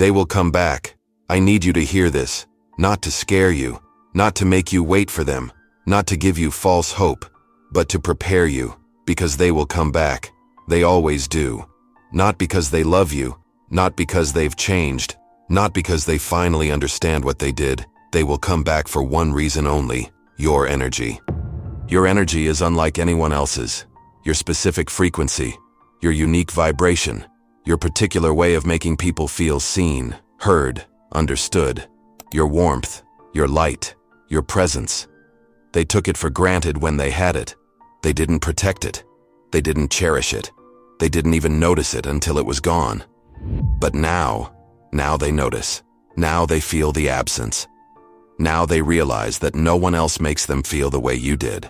They will come back. I need you to hear this, not to scare you, not to make you wait for them, not to give you false hope, but to prepare you, because they will come back. They always do. Not because they love you, not because they've changed, not because they finally understand what they did. They will come back for one reason only: your energy. Your energy is unlike anyone else's. Your specific frequency, your unique vibration, your particular way of making people feel seen, heard, understood, your warmth, your light, your presence. They took it for granted when they had it. They didn't protect it. They didn't cherish it. They didn't even notice it until it was gone. But now they notice. Now they feel the absence. Now they realize that no one else makes them feel the way you did.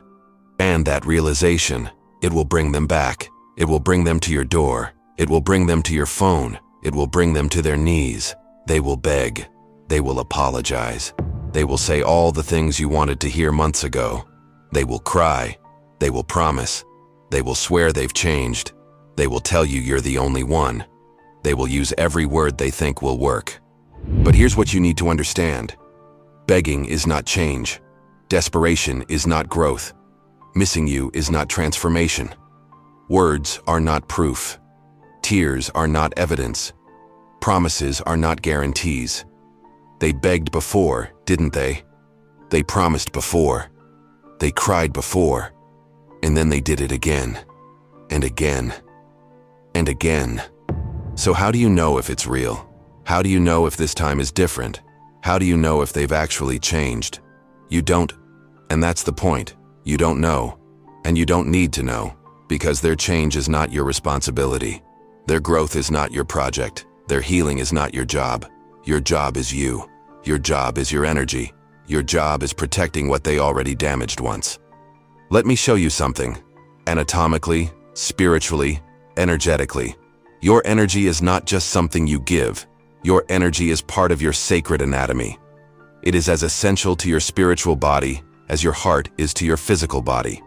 And that realization, it will bring them back. It will bring them to your door. It will bring them to your phone. It will bring them to their knees. They will beg. They will apologize. They will say all the things you wanted to hear months ago. They will cry. They will promise. They will swear they've changed. They will tell you you're the only one. They will use every word they think will work. But here's what you need to understand. Begging is not change. Desperation is not growth. Missing you is not transformation. Words are not proof. Tears are not evidence. Promises are not guarantees. They begged before, didn't they? They promised before. They cried before. And then they did it again. And again. And again. So how do you know if it's real? How do you know if this time is different? How do you know if they've actually changed? You don't. And that's the point. You don't know. And you don't need to know. Because their change is not your responsibility. Their growth is not your project. Their healing is not your job. Your job is you. Your job is your energy. Your job is protecting what they already damaged once. Let me show you something. Anatomically, spiritually, energetically. Your energy is not just something you give. Your energy is part of your sacred anatomy. It is as essential to your spiritual body as your heart is to your physical body.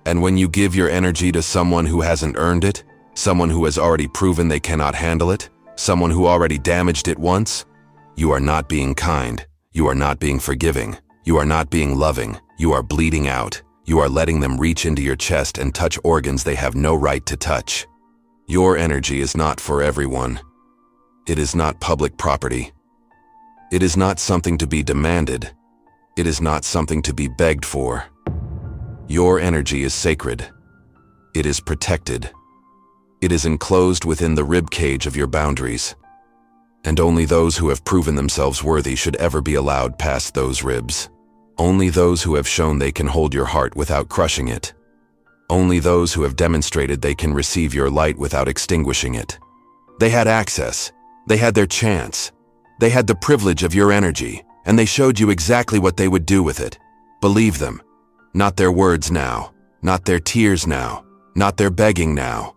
And when you give your energy to someone who hasn't earned it, someone who has already proven they cannot handle it, someone who already damaged it once, you are not being kind. You are not being forgiving. You are not being loving. You are bleeding out. You are letting them reach into your chest and touch organs they have no right to touch. Your energy is not for everyone. It is not public property. It is not something to be demanded. It is not something to be begged for. Your energy is sacred. It is protected. It is enclosed within the rib cage of your boundaries. And only those who have proven themselves worthy should ever be allowed past those ribs. Only those who have shown they can hold your heart without crushing it. Only those who have demonstrated they can receive your light without extinguishing it. They had access. They had their chance. They had the privilege of your energy, and they showed you exactly what they would do with it. Believe them. Not their words now. Not their tears now. Not their begging now.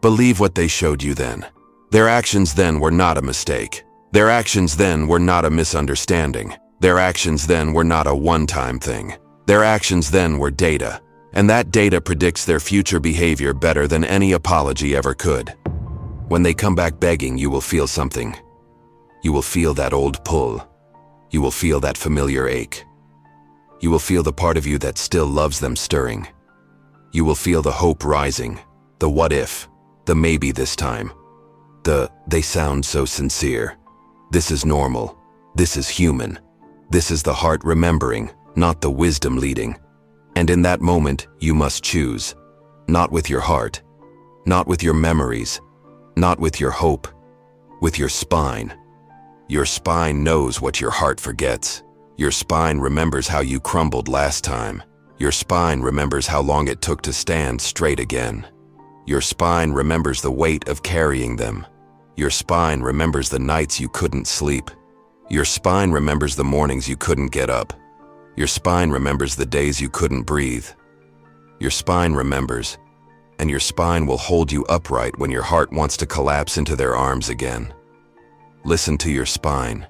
Believe what they showed you then. Their actions then were not a mistake. Their actions then were not a misunderstanding. Their actions then were not a one-time thing. Their actions then were data, and that data predicts their future behavior better than any apology ever could. When they come back begging, you will feel something. You will feel that old pull. You will feel that familiar ache. You will feel the part of you that still loves them stirring. You will feel the hope rising, the what if, the maybe this time. They sound so sincere. This is normal. This is human. This is the heart remembering, not the wisdom leading. And in that moment, you must choose. Not with your heart. Not with your memories. Not with your hope. With your spine. Your spine knows what your heart forgets. Your spine remembers how you crumbled last time. Your spine remembers how long it took to stand straight again. Your spine remembers the weight of carrying them. Your spine remembers the nights you couldn't sleep. Your spine remembers the mornings you couldn't get up. Your spine remembers the days you couldn't breathe. Your spine remembers, and your spine will hold you upright when your heart wants to collapse into their arms again. Listen to your spine.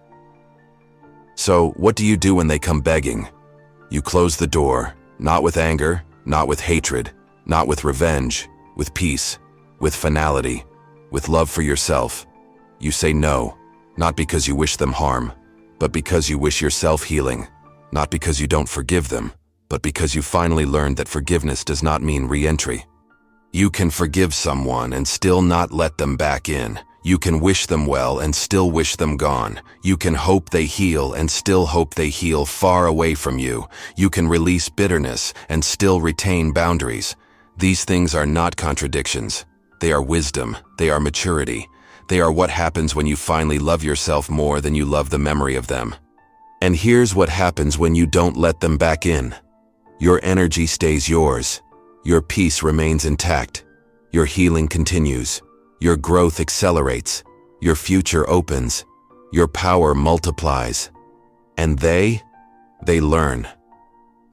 So, what do you do when they come begging? You close the door, not with anger, not with hatred, not with revenge, with peace, with finality, with love for yourself. You say no. Not because you wish them harm, but because you wish yourself healing. Not because you don't forgive them, but because you finally learned that forgiveness does not mean re-entry. You can forgive someone and still not let them back in. You can wish them well and still wish them gone. You can hope they heal and still hope they heal far away from you. You can release bitterness and still retain boundaries. These things are not contradictions. They are wisdom. They are maturity. They are what happens when you finally love yourself more than you love the memory of them. And here's what happens when you don't let them back in. Your energy stays yours. Your peace remains intact. Your healing continues. Your growth accelerates. Your future opens. Your power multiplies. And they learn.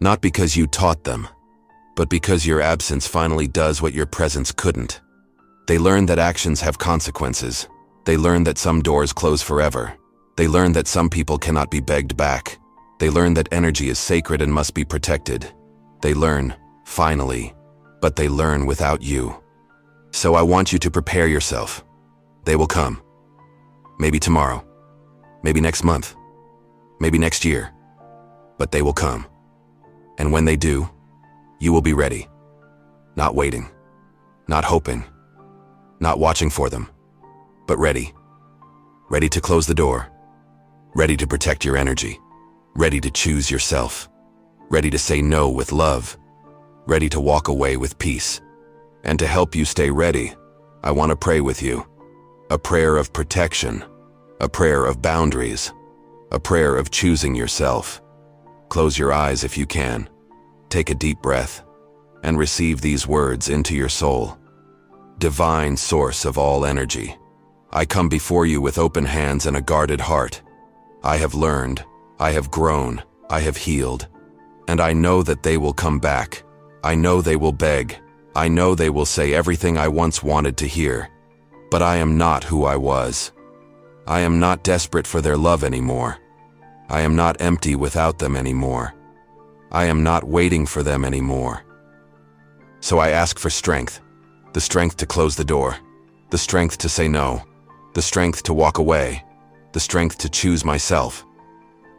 Not because you taught them, but because your absence finally does what your presence couldn't. They learn that actions have consequences. They learn that some doors close forever. They learn that some people cannot be begged back. They learn that energy is sacred and must be protected. They learn, finally, but they learn without you. So I want you to prepare yourself. They will come. Maybe tomorrow. Maybe next month. Maybe next year. But they will come. And when they do, you will be ready. Not waiting. Not hoping. Not watching for them. But ready. Ready to close the door. Ready to protect your energy. Ready to choose yourself. Ready to say no with love. Ready to walk away with peace. And to help you stay ready, I want to pray with you. A prayer of protection. A prayer of boundaries. A prayer of choosing yourself. Close your eyes if you can. Take a deep breath and receive these words into your soul. Divine source of all energy, I come before you with open hands and a guarded heart. I have learned, I have grown, I have healed, and I know that they will come back. I know they will beg. I know they will say everything I once wanted to hear. But I am not who I was. I am not desperate for their love anymore. I am not empty without them anymore. I am not waiting for them anymore. So I ask for strength. The strength to close the door. The strength to say no. The strength to walk away. The strength to choose myself.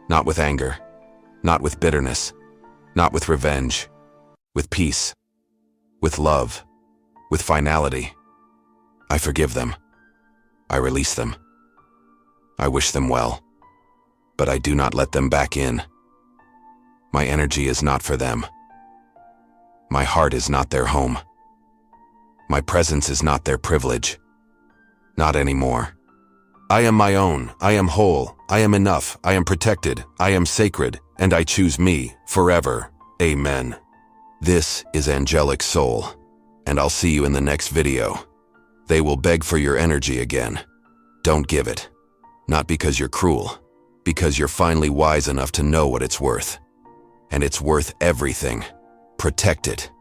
Not with anger. Not with bitterness. Not with revenge. With peace. With love. With finality. I forgive them. I release them. I wish them well. But I do not let them back in. My energy is not for them. My heart is not their home. My presence is not their privilege. Not anymore. I am my own. I am whole. I am enough. I am protected. I am sacred. And I choose me forever. Amen. This is Angelic Soul, and I'll see you in the next video. They will beg for your energy again. Don't give it. Not because you're cruel, because you're finally wise enough to know what it's worth. And it's worth everything. Protect it.